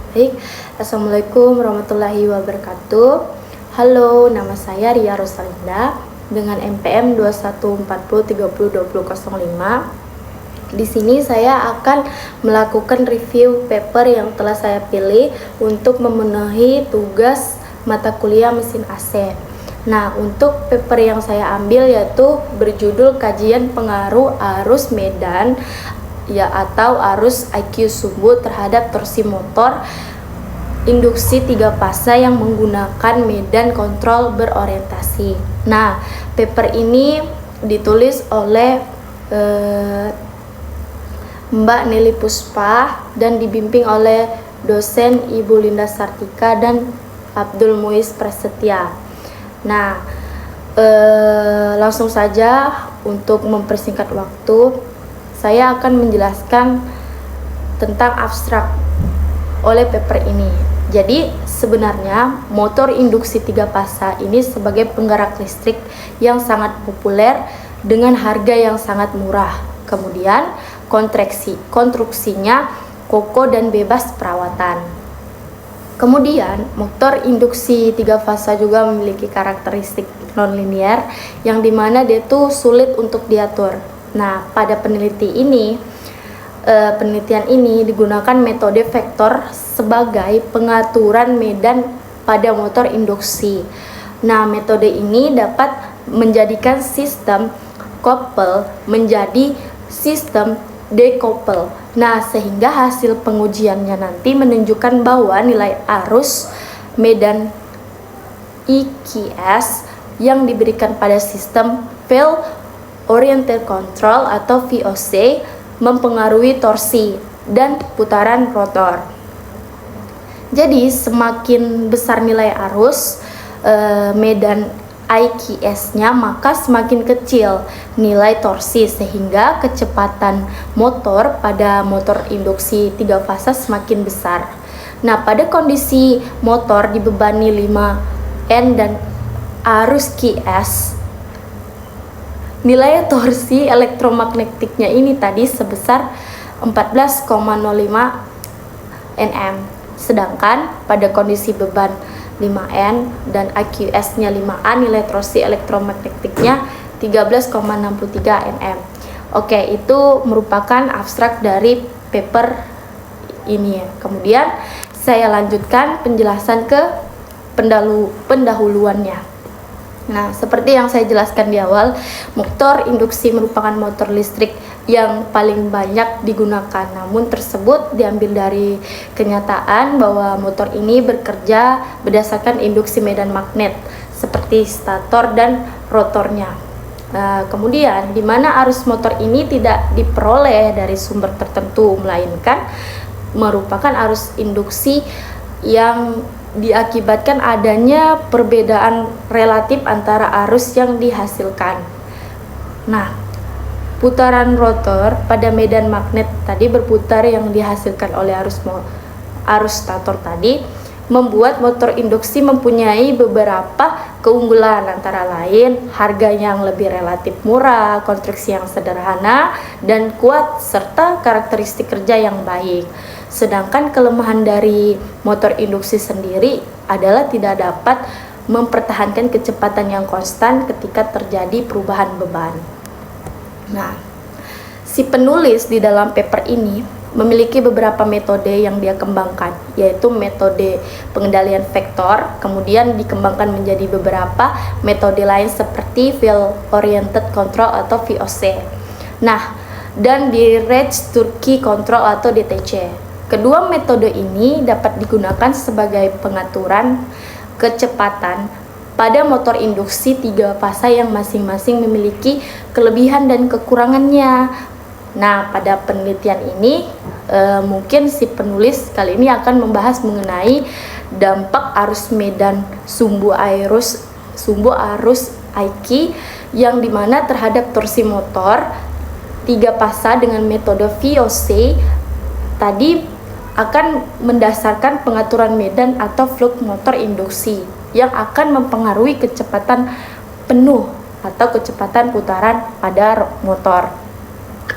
Baik, Assalamualaikum warahmatullahi wabarakatuh. Halo, nama saya Ria Rosalinda dengan NPM 2140302005. Di sini saya akan melakukan review paper yang telah saya pilih untuk memenuhi tugas mata kuliah mesin AC. Nah, untuk paper yang saya ambil yaitu berjudul Kajian Pengaruh Arus Medan atau arus IQ sumbu terhadap torsi motor induksi 3 fase yang menggunakan medan kontrol berorientasi. Nah, paper ini ditulis oleh Mbak Nelly Puspa dan dibimbing oleh dosen Ibu Linda Sartika dan Abdul Muiz Prasetya. Nah, langsung saja untuk mempersingkat waktu, saya akan menjelaskan tentang abstrak oleh paper ini. Jadi sebenarnya motor induksi 3 fase ini sebagai penggerak listrik yang sangat populer dengan harga yang sangat murah. Kemudian konstruksinya kokoh dan bebas perawatan. Kemudian motor induksi 3 fase juga memiliki karakteristik nonlinear yang dimana dia tuh sulit untuk diatur. Nah, pada penelitian ini digunakan metode vektor sebagai pengaturan medan pada motor induksi. Nah, metode ini dapat menjadikan sistem couple menjadi sistem decouple. Nah, sehingga hasil pengujiannya nanti menunjukkan bahwa nilai arus medan IQS yang diberikan pada sistem field oriented control atau VOC mempengaruhi torsi dan putaran rotor. Jadi semakin besar nilai arus medan IQS-nya, maka semakin kecil nilai torsi sehingga kecepatan motor pada motor induksi 3 fase semakin besar. Nah, pada kondisi motor dibebani 5N dan arus QS, nilai torsi elektromagnetiknya ini tadi sebesar 14,05 Nm. Sedangkan pada kondisi beban 5N dan AQS-nya 5A, nilai torsi elektromagnetiknya 13,63 Nm. Oke, itu merupakan abstrak dari paper ini ya. Kemudian saya lanjutkan penjelasan ke pendahuluannya. Nah, seperti yang saya jelaskan di awal, motor induksi merupakan motor listrik yang paling banyak digunakan. Namun tersebut diambil dari kenyataan bahwa motor ini bekerja berdasarkan induksi medan magnet seperti stator dan rotornya. Kemudian di mana arus motor ini tidak diperoleh dari sumber tertentu, melainkan merupakan arus induksi yang diakibatkan adanya perbedaan relatif antara arus yang dihasilkan. Nah, putaran rotor pada medan magnet tadi berputar yang dihasilkan oleh arus stator tadi membuat motor induksi mempunyai beberapa keunggulan, antara lain harga yang lebih relatif murah, konstruksi yang sederhana dan kuat, serta karakteristik kerja yang baik. Sedangkan kelemahan dari motor induksi sendiri adalah tidak dapat mempertahankan kecepatan yang konstan ketika terjadi perubahan beban. Nah, si penulis di dalam paper ini memiliki beberapa metode yang dia kembangkan, yaitu metode pengendalian vektor, kemudian dikembangkan menjadi beberapa metode lain seperti field oriented control atau VOC. Nah, dan direct Turkey control atau DTC. Kedua metode ini dapat digunakan sebagai pengaturan kecepatan pada motor induksi 3 fase yang masing-masing memiliki kelebihan dan kekurangannya. Nah, pada penelitian ini mungkin si penulis kali ini akan membahas mengenai dampak arus medan sumbu arus IQ yang dimana terhadap torsi motor 3 fase dengan metode VOC tadi akan mendasarkan pengaturan medan atau flux motor induksi yang akan mempengaruhi kecepatan penuh atau kecepatan putaran pada motor.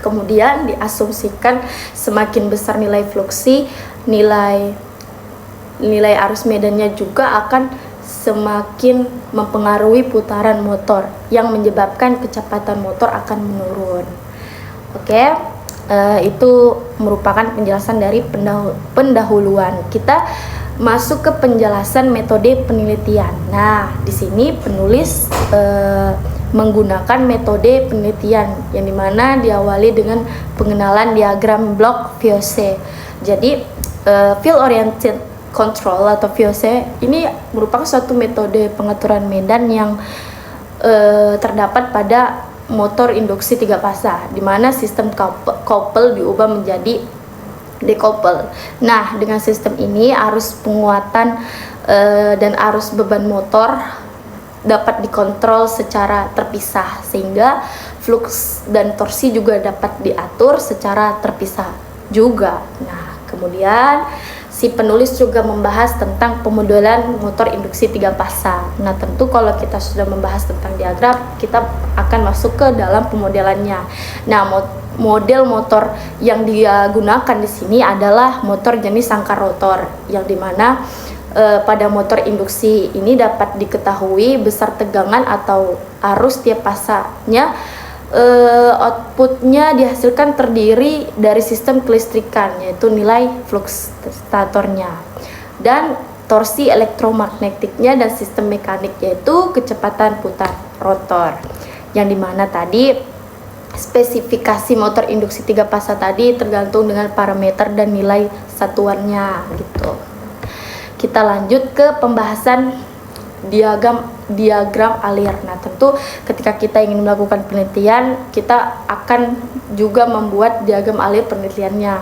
Kemudian diasumsikan semakin besar nilai fluksi, nilai nilai arus medannya juga akan semakin mempengaruhi putaran motor yang menyebabkan kecepatan motor akan menurun. Oke, itu merupakan penjelasan dari pendahuluan. Kita masuk ke penjelasan metode penelitian. Nah, di sini penulis menggunakan metode penelitian yang dimana diawali dengan pengenalan diagram blok VOC. Jadi field oriented control atau VOC ini merupakan suatu metode pengaturan medan yang terdapat pada motor induksi 3 fasa, di mana sistem couple diubah menjadi decouple. Nah, dengan sistem ini arus penguatan dan arus beban motor dapat dikontrol secara terpisah, sehingga flux dan torsi juga dapat diatur secara terpisah juga. Nah, kemudian si penulis juga membahas tentang pemodelan motor induksi 3 fasa. Nah, tentu kalau kita sudah membahas tentang diagram, kita akan masuk ke dalam pemodelannya. Nah, model motor yang dia gunakan di sini adalah motor jenis sangkar rotor, yang dimana pada motor induksi ini dapat diketahui besar tegangan atau arus tiap fasanya. Outputnya dihasilkan terdiri dari sistem kelistrikan, yaitu nilai flux statornya, dan torsi elektromagnetiknya, dan sistem mekanik, yaitu kecepatan putar rotor. Yang dimana tadi spesifikasi motor induksi 3 fasa tadi tergantung dengan parameter dan nilai satuannya gitu. Kita lanjut ke pembahasan diagram alir. Nah, tentu ketika kita ingin melakukan penelitian, kita akan juga membuat diagram alir penelitiannya.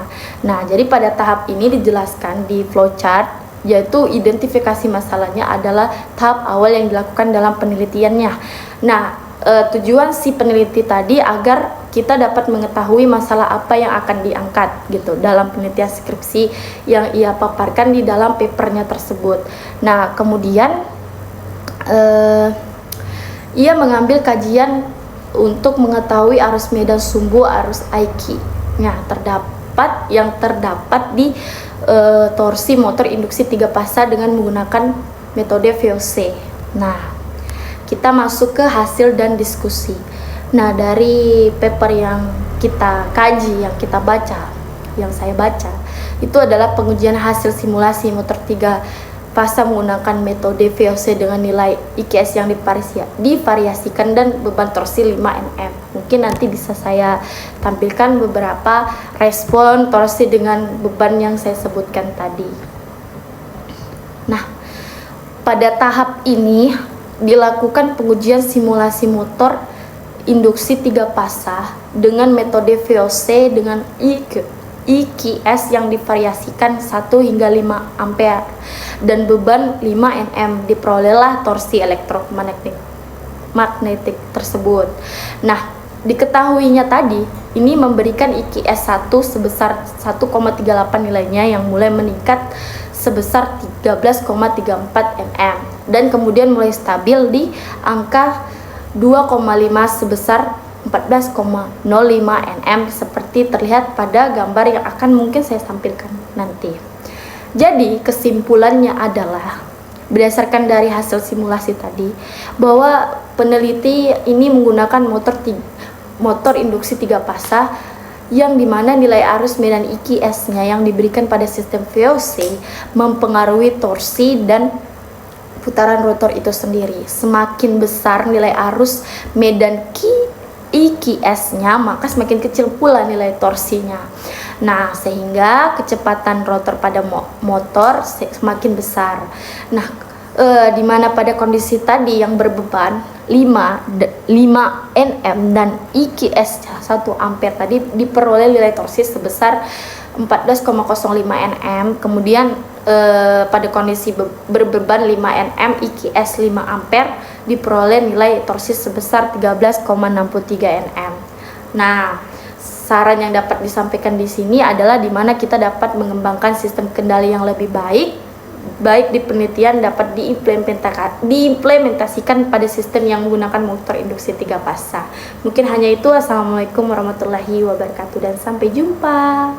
Nah, jadi pada tahap ini dijelaskan di flowchart, yaitu identifikasi masalahnya adalah tahap awal yang dilakukan dalam penelitiannya. Nah, tujuan si peneliti tadi agar kita dapat mengetahui masalah apa yang akan diangkat gitu dalam penelitian skripsi yang ia paparkan di dalam papernya tersebut. Nah, kemudian ia mengambil kajian untuk mengetahui arus medan sumbu arus Aiki. Nah, terdapat di torsi motor induksi 3 fasa dengan menggunakan metode VOC. Nah, kita masuk ke hasil dan diskusi. Nah, dari paper yang kita kaji, yang kita baca, yang saya baca, itu adalah pengujian hasil simulasi motor 3 fasa menggunakan metode VOC dengan nilai IKS yang divariasikan dan beban torsi 5 Nm. Mungkin nanti bisa saya tampilkan beberapa respon torsi dengan beban yang saya sebutkan tadi. Nah, pada tahap ini dilakukan pengujian simulasi motor induksi 3 fasa dengan metode VOC dengan IKS yang divariasikan 1 hingga 5 ampere dan beban 5 Nm. Diperolehlah torsi elektromagnetik tersebut. Nah, diketahuinya tadi ini memberikan IKS 1 sebesar 1,38 nilainya yang mulai meningkat sebesar 13,34 Nm dan kemudian mulai stabil di angka 2,5 sebesar 14,05 Nm seperti terlihat pada gambar yang akan mungkin saya tampilkan nanti. Jadi kesimpulannya adalah berdasarkan dari hasil simulasi tadi bahwa peneliti ini menggunakan motor induksi 3 fasa yang dimana nilai arus medan IKS-nya yang diberikan pada sistem VOC mempengaruhi torsi dan putaran rotor itu sendiri. Semakin besar nilai arus medan IKS-nya, maka semakin kecil pula nilai torsinya. Nah, sehingga kecepatan rotor pada motor semakin besar. Nah, di mana pada kondisi tadi yang berbeban 5 Nm dan IKS 1 ampere tadi diperoleh nilai torsi sebesar 14,05 Nm. Kemudian pada kondisi berbeban 5 Nm IKS 5 ampere diperoleh nilai torsi sebesar 13,63 Nm. Nah, saran yang dapat disampaikan di sini adalah di mana kita dapat mengembangkan sistem kendali yang lebih baik di penelitian dapat diimplementasikan pada sistem yang menggunakan motor induksi 3 fasa. Mungkin hanya itu. Assalamualaikum warahmatullahi wabarakatuh dan sampai jumpa.